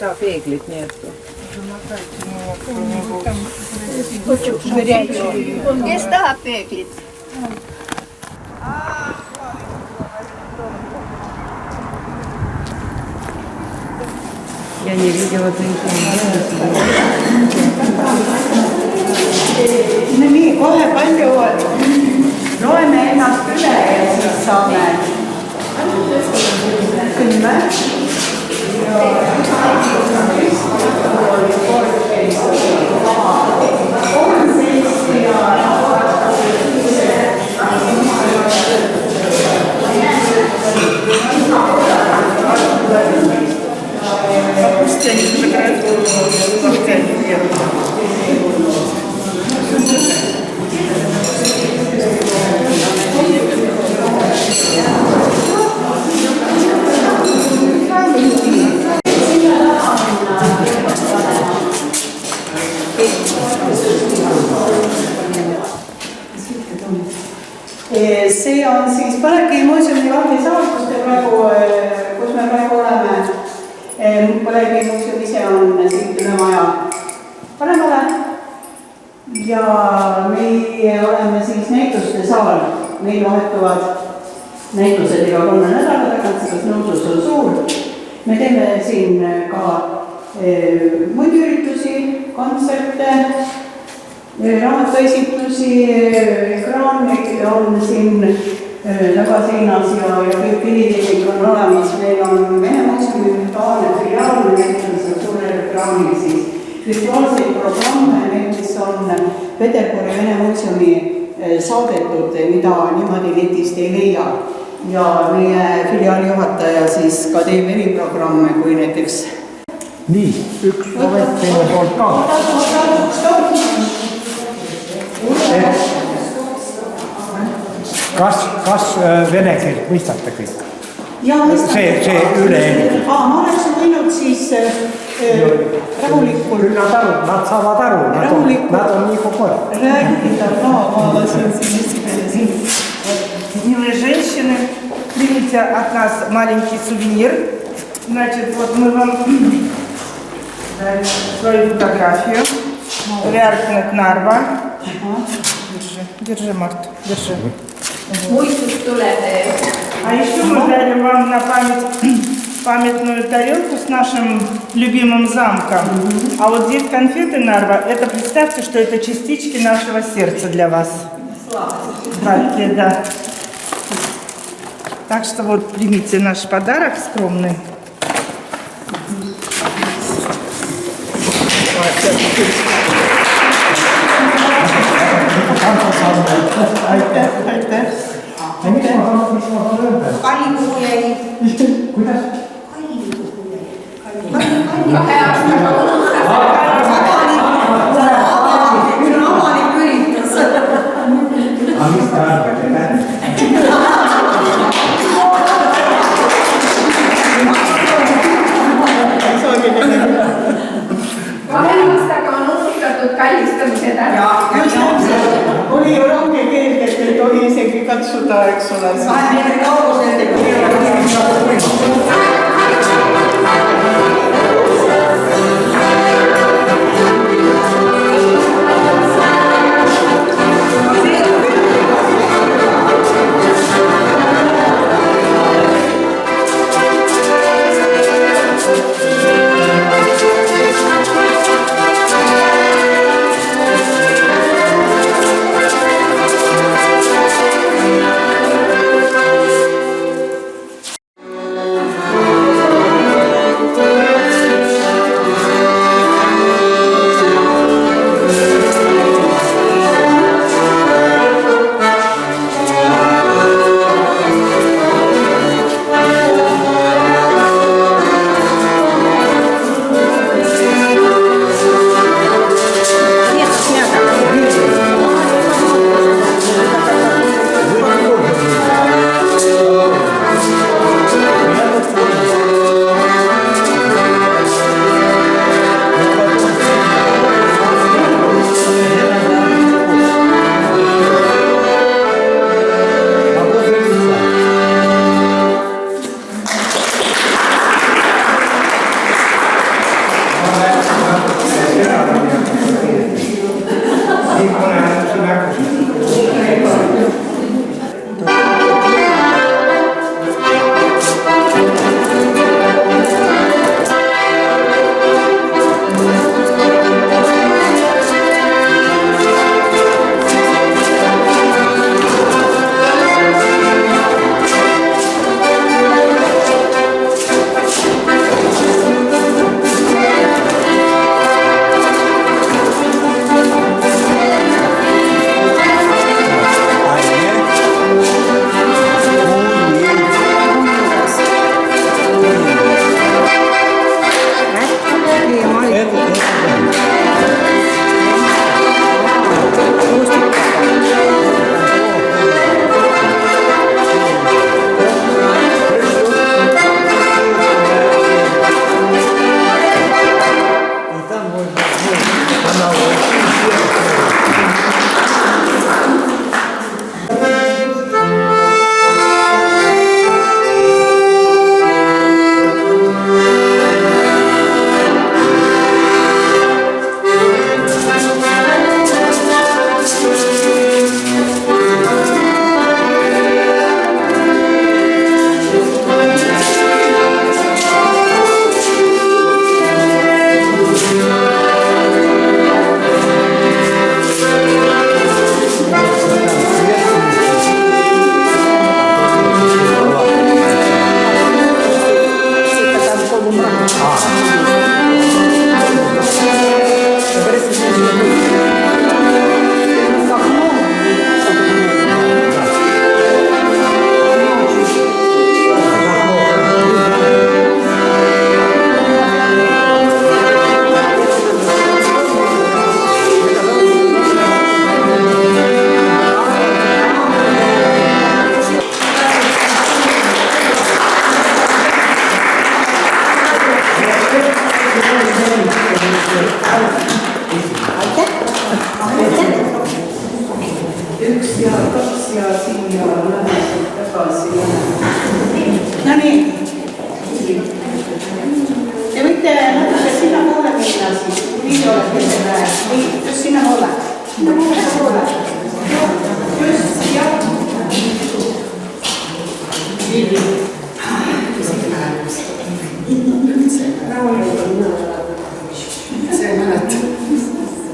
saa peeglit, nii et... Kes tahab peeglit? Я не видела nii, kohe palju loeme ennast üle ja siis saame 10 Пусть они закрывают локтями вверх. See on siis Põlevkivi muuseumi vahvisaal, kus me praegu oleme. Põlevkivi muuseum ise on siit üle maja paremale ja meie oleme siis näituste saal. Meil vahetuvad näitused iga 3 nädala tagant, sest nõudlus on suur. Me teeme siin ka muid üritusi, kontserte, raamatuesitusi, ekraan on siin tagaseinas ja kõik pilitehnik on olemas. Meil on Vene muuseumi virtuaalne filiaal, me näitame seda suure ekraanil siis virtuaalseid programme, mis on Peterburi Vene muuseumi saadetud, mida niimoodi netist ei leia. Ja meie filiaali juhataja siis ka teeb eriprogramme, kui näiteks... Nii, üks moment teine poolt ka. Kas vene keelt mõistate kõik? See üle-eelmine. Ma oleks võinud siis rahulikult... Nad saavad aru, nad on nii kogu aeg. Rääkida ka, ma lasin siin esimene. Милые женщины, примите от нас маленький сувенир. Значит, вот мы вам дали свою фотографию. Вяркнет Нарва. Держи, Марта, держи. А еще мы дали вам на память памятную тарелку с нашим любимым замком. А вот здесь конфеты Нарва, это представьте, что это частички нашего сердца для вас. Да. Так что вот примите наш подарок скромный. Kallipuhu jäi. Kuidas? Kallipuhu jäi. Avalik üritus. Aga mis ta arvab, et näed? Aastaga on unustatud kallistamised ära. Oli ju range keeld, et ei tohi isegi katsuda, eks ole. Üks ja kaks ja siia läheb tagasi. No nii. Te võite natuke sinna poole minna siis. Nii olete selle. Nii, just sinna poole. Sinna poole. Just, jah. See ei mäleta.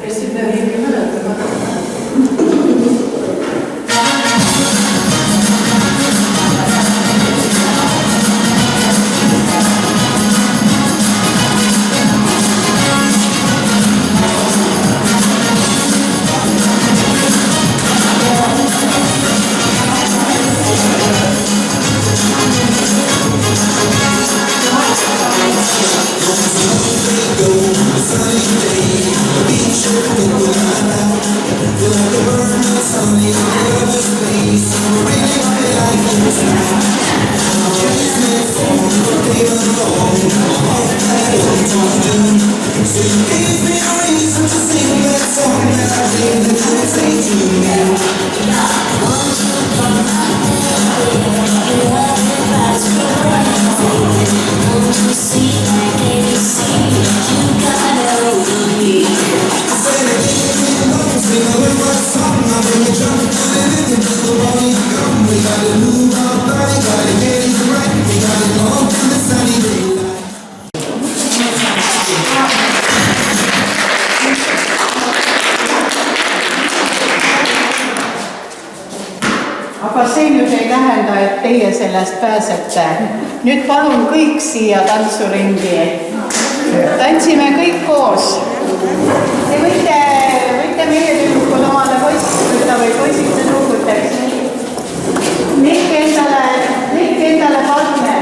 Kes seda ei mäleta? Aga see nüüd ei tähenda, et teie sellest pääsete. Nüüd palun kõik siia tantsuringi. Tantsime kõik koos. Te võite meie tüdrukud omale poisid võtta või poisid tüdrukuteks. Leidke endale partner.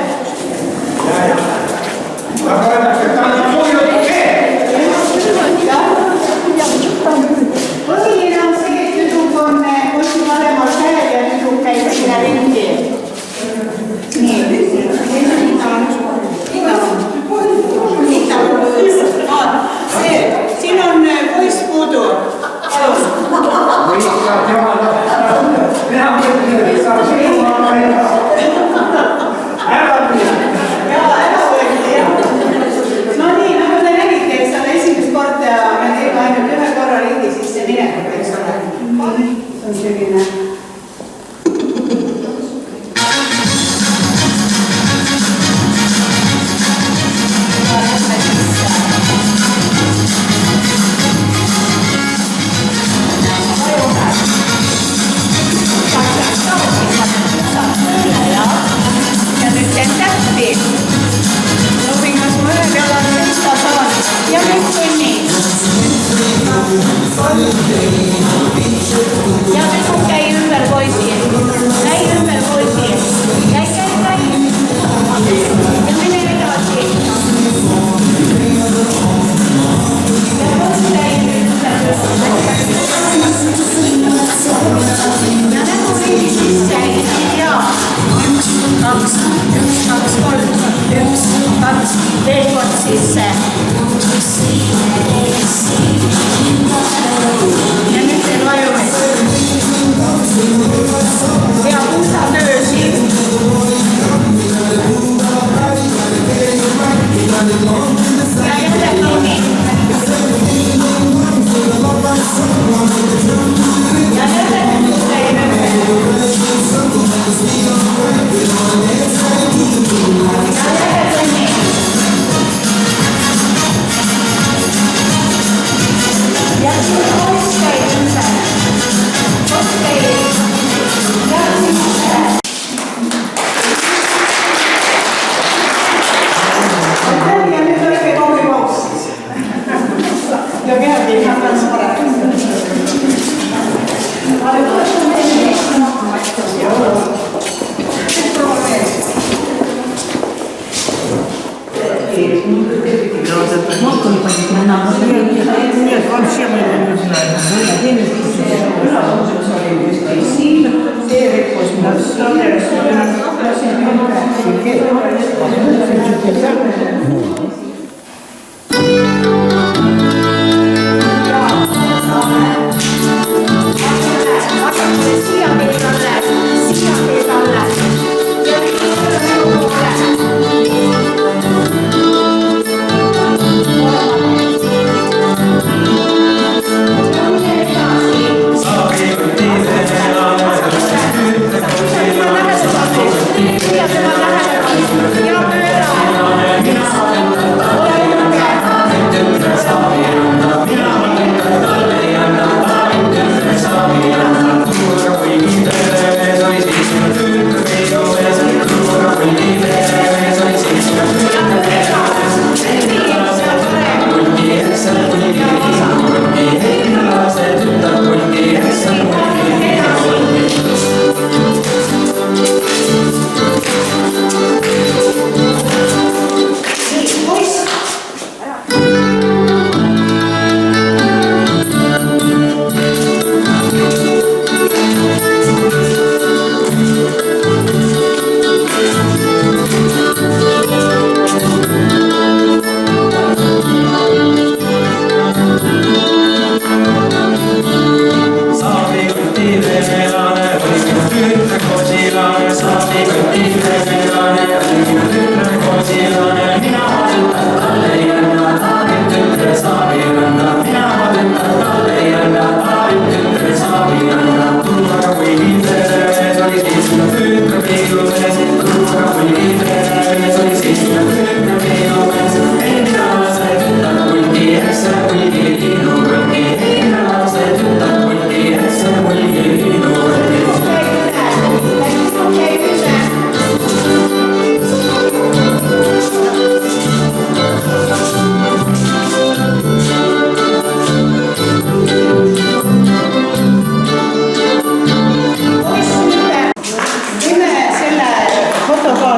Põhiline on see, et tüdruk on poisi paremal käel ja tüdruk käib sinna ringi. Nii. Siin on poiss puudu. No nii, nagu te nägite, eks ole, esimest korda me teeme ainult ühe korra ringi, siis see minekut, eks ole. See on selline. Ja nüüd see täppi. Proovin, kas ma ühe peale seista saan. Ja nüüd kõnni. Ja nüüd käi ümber poisi. Käi ümber poisi. Käi. Ja mine edasi. Ja poisi käi ümber. Ja nägu riigi sisse. Ja. 1, 2, 3. 1, 2, veel kord sisse. ülaosus oli kuskil siin, see rikkus mul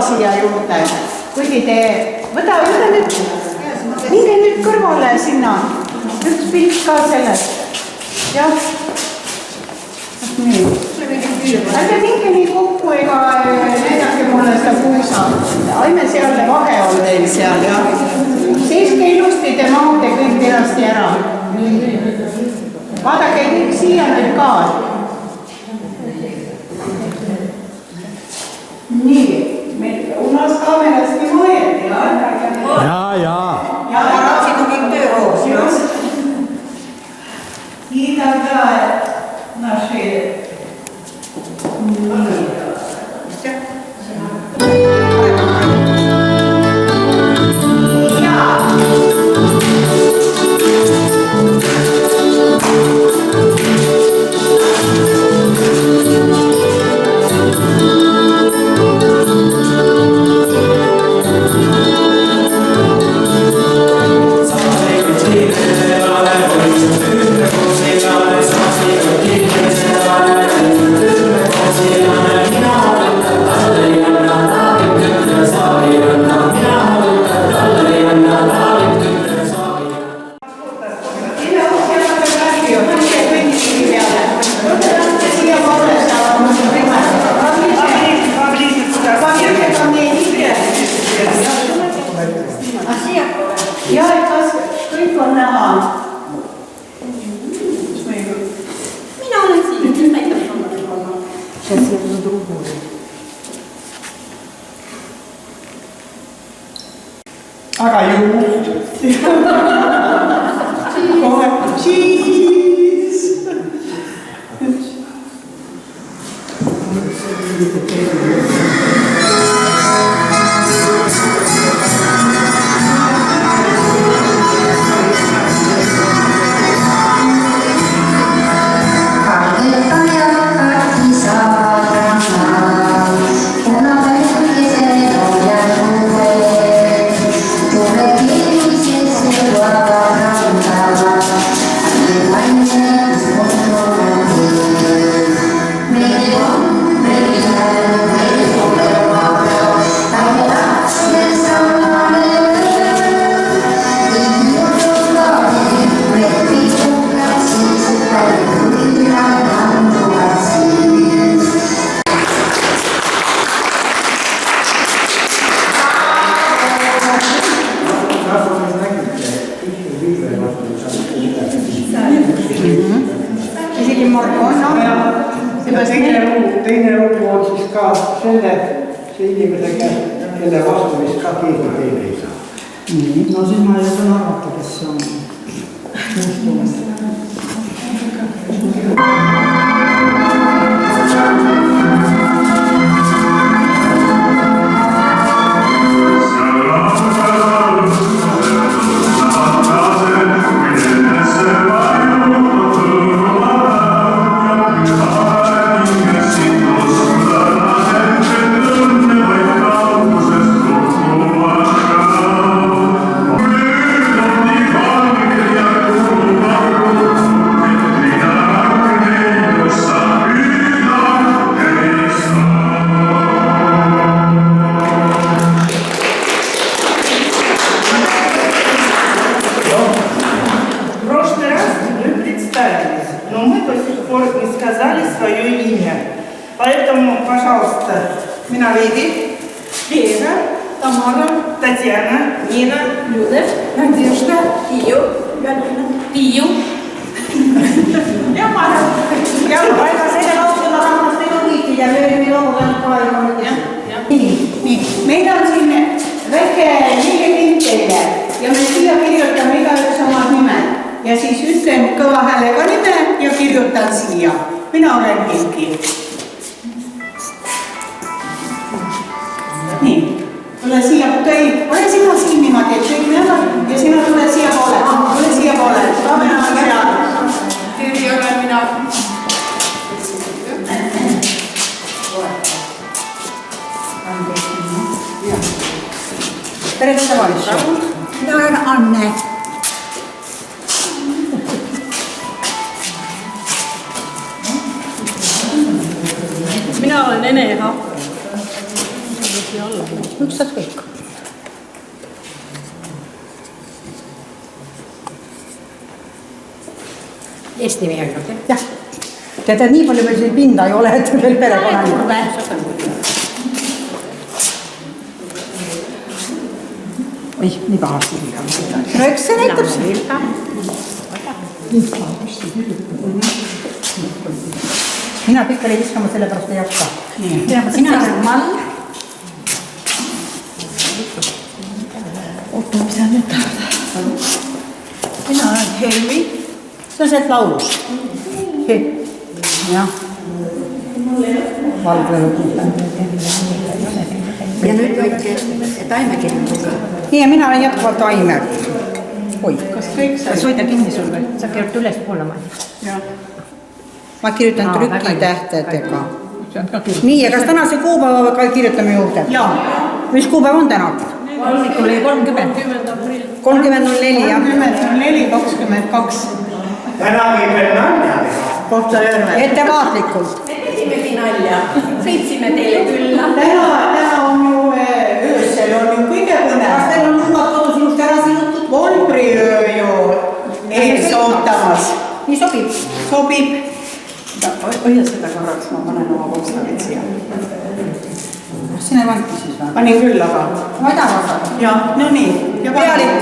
siia juurde, kuigi te võta nüüd, minge nüüd kõrvale sinna, üks pilt ka sellest, jah, nii, ärge minge nii kokku ega näidake mulle seda puusa, aime seal vahe on teil seal, jah, seiske ilusti, te mahute kõik kenasti ära, vaadake kõik siia nüüd ka. Nii, u nas kameras nii mõeldi, ja ratsid on kõik töökoos. И тогда наши... Ja, kas kõik on näha? Mina olen siin, kes näitab sulle. Сейчас я буду другую. Aga juht. Kohe, cheese! Thank you. Marko on, teine lugu on siis ka see inimese käest, kelle vastu vist ka keegi teine ei saa. No siis ma ei saa arvata, kes see on. Поэтому, пожалуйста, Mina Veidi, Лена, Tamara, Татьяна, Nina, Люда, Надежда Tiiu, Tiiu. ja Mara. Ja aina selle lausella rahvas teil on liiti ja löömi loodan kaevama. Nii, meil on siin väike liigekind teile ja me siia kirjutame igaüks oma nime ja siis ütlen kõva häälega nime ja kirjutan siia. Mina olen Hilki. Nii, tule siia, ole sina siin niimoodi, et kõik näevad ja sina tule siia poole. Tule siia poole. Terve olen mina. Tere tavalist. Minä olen Anne. Minä olen Eneha. Yksi tässä kõik. Eesti mees, okei? Jah. Tead, et nii palju meil siin pinda ei ole, et veel perekonnani. Oi, nii pahasti. No eks see näitab seda. Mina pikkali viskama sellepärast ei hakka. Sina olen Mall. Oota, mis sa nüüd tahad? Mina olen Helmi. See on sealt laulus. Jah. Valge lugu. Ja nüüd võidki taimekirjutuga. Nii, ja mina olen jätkuvalt Aime. Oi. Kas hoida kinni sul või? Sa kirjuta üles poole ma. Ma kirjutan trükitähtedega. Nii, ja kas tänase kuupäeva ka kirjutame juurde? Jaa. Mis kuupäev on täna? Hommikul oli 30. 30.04, jah. 30.04.22. Täna võib veel nalja teha. Kohtla-Järve. Ettevaatlikult. Me tegimegi nalja. Sõitsime teile külla. Täna on ju öösel on ju kõige põnev. Kas teil on lubad kodus ilusti ära sinutud? Volbriöö ju ees ootamas. Nii sobib. Sobib. Hoia seda korraks, ma panen oma postaleid siia. Sina ei vanti siis või? Panin küll, aga... Ma ei taha saada. Jah, no nii. Pealipp.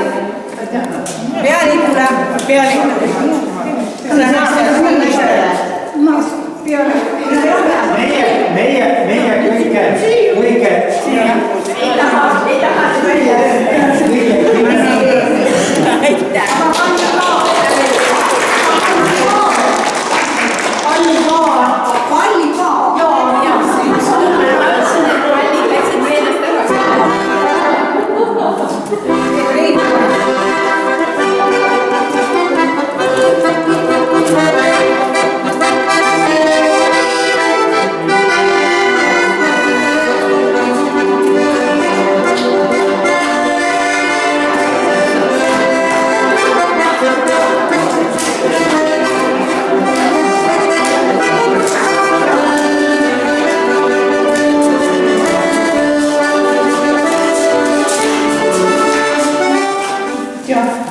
Pealippule. Pealipp. Kõne naastele. Meie kõige Ei taha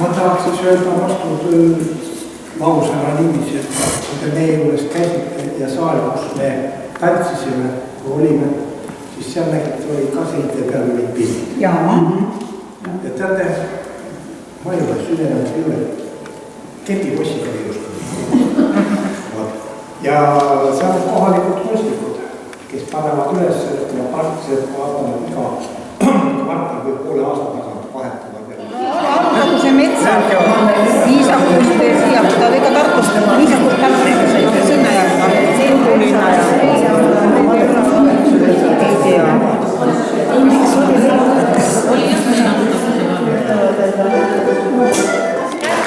ma tahaks siis öelda vastu lausena niiviisi, et kui te meie juures käisite ja saal, kus me tantsisime, kui olime, siis seal nägite, oli ka seinte peal olid pildid. Jaa. Ja teate, ma ei ole süvenenud üle, kepipossiga liigustanud. ja seal on kohalikud kunstnikud, kes panevad üles ja partised vaatavad iga kvartal või poole aasta tagant vahetavad. Nagu see metsa viisakust siia, ta oli ka Tartust viisakust Tartust sinna ja linna ja ei tea.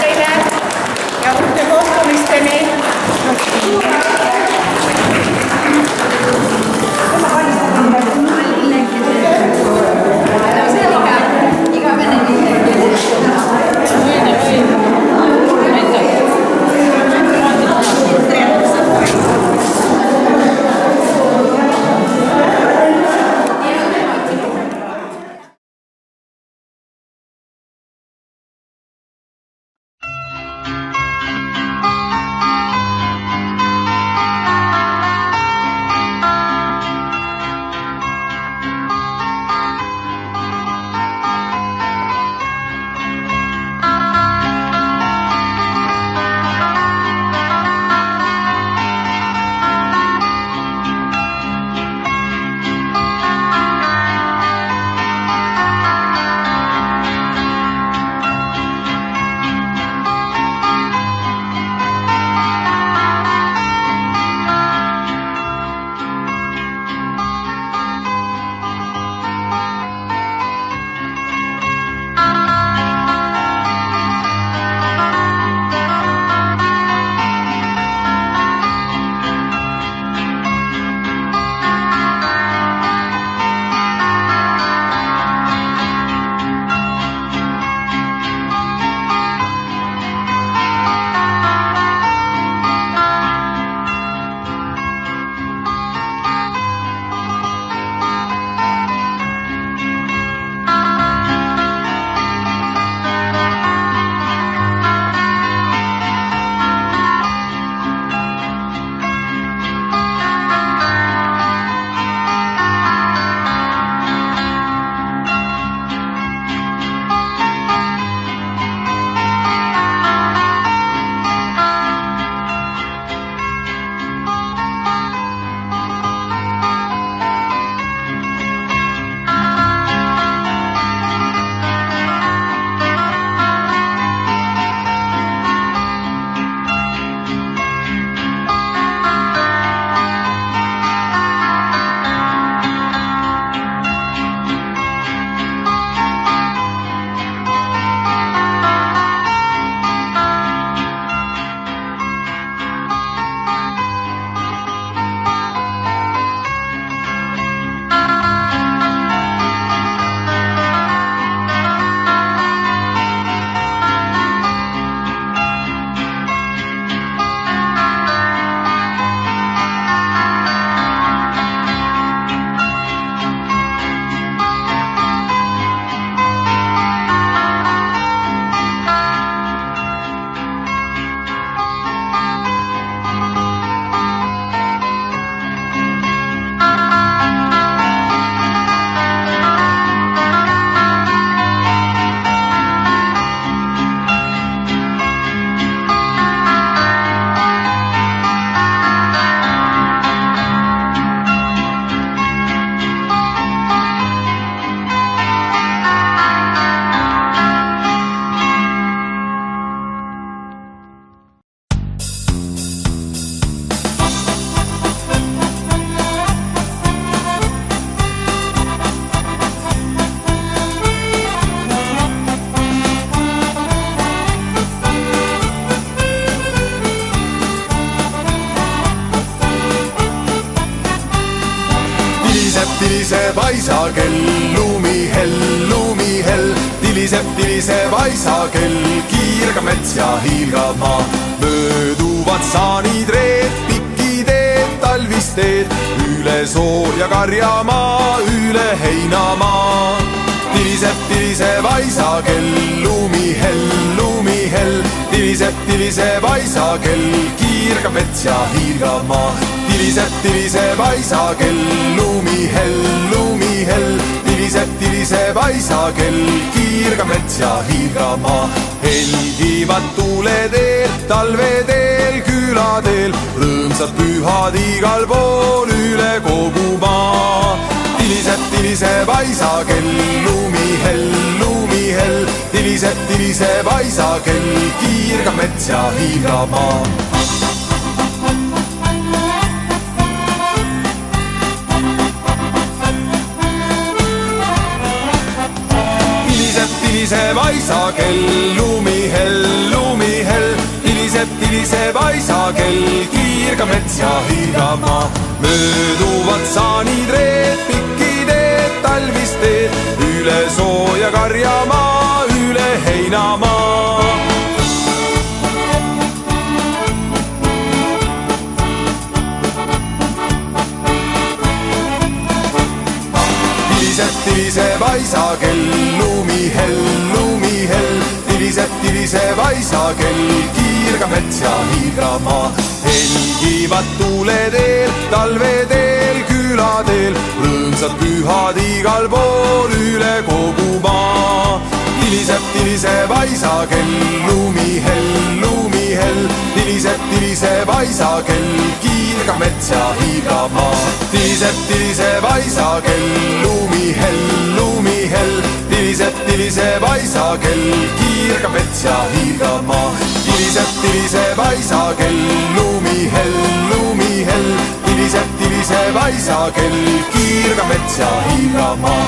Teile ja uute kohtumisteni. Iga vene tiliseb aisakell, lumihell, tiliseb aisakell, kiirgab mets ja hiilgab maa. Mööduvad saanitreed, pikiteed, talvisteed, üle soor ja karjamaa, üle heinamaa. Tiliseb aisakell, lumihell, tiliseb aisakell, kiirgab mets ja hiilgab maa. Tiliseb aisakell, lumihell, tiliseb aisakell, kiirgab mets ja hiilgab maa. Helgivad tuuleteel, talveteel, küladeel, rõõmsad püüavad pühad igal pool üle kogu maa. Tiliseb aisakell, lumihell, lumihell. Tiliseb aisakell, kiirgab mets ja hiilgab maa. Tiliseb aisakell, lumihell, lumihell. Tiliseb aisakell, kiirgab mets ja hiilgab maa. Mööduvad saanitreed, pikki teed, talvist teed, üle sooja karjamaa, üle heinamaa. Tiliseb aisakell, lumihell, lumihell. Tiliseb aisakell, kiirgab mets ja hiilgab maa. Helgivad tuuleteel, talveteel, küladeel, rõõmsad pühad igal pool üle kogu maa. Tiliseb aisakell, lumihell, lumihell. Tiliseb aisakell, kiirgab mets ja hiilgab maa. Tiliseb aisakell, lumihell, lumihell. Tiliseb aisakell, kiirgab mets ja hiilgab maa. Tiliseb aisakell, lumihell, lumihell. Tiliseb aisakell, kiirgab mets ja hiilgab maa.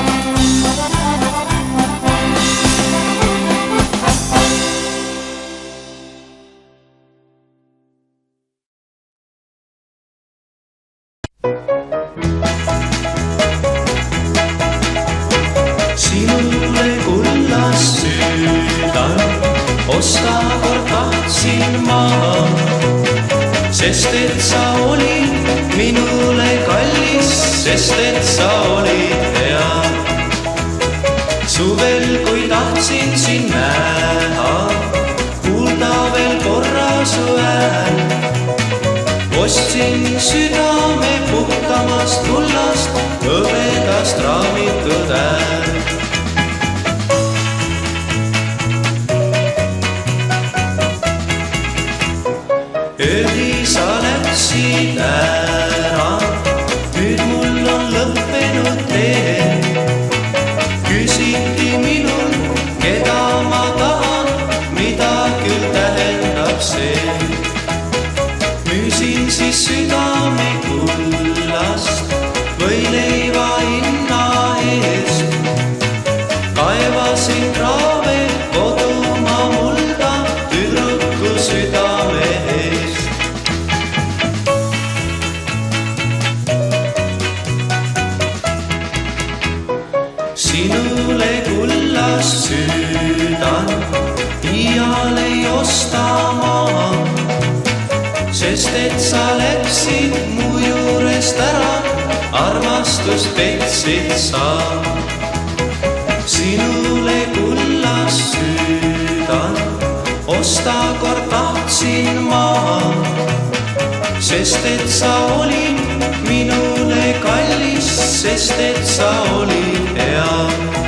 Sinule kullast süüdan, osta kord tahtsin maha, sest et sa olid minule kallis, sest et sa olid hea. Suvel, kui tahtsin sind näha, kuulda veel korra su hääl, ostsin südame puhtamast kullast, hõbedast raamitud ääl. Öeldi, sa läksid ära, nüüd mul on lõppenud tee. Küsiti minul, keda ma tahan, mida küll tähendab see. Müüsin siis südame kullast või leiva hinna eest. Kaevasin kraave kodumaa mulda tüdruku südame eest. Sinule kullast süüdan, iial ei osta maha, sest et sa läksid mu juurest ära, armastust petsid sa. Sinule kullast süüdan, osta kord tahtsin maha, sest et sa olid minule kallis, sest et sa olid hea.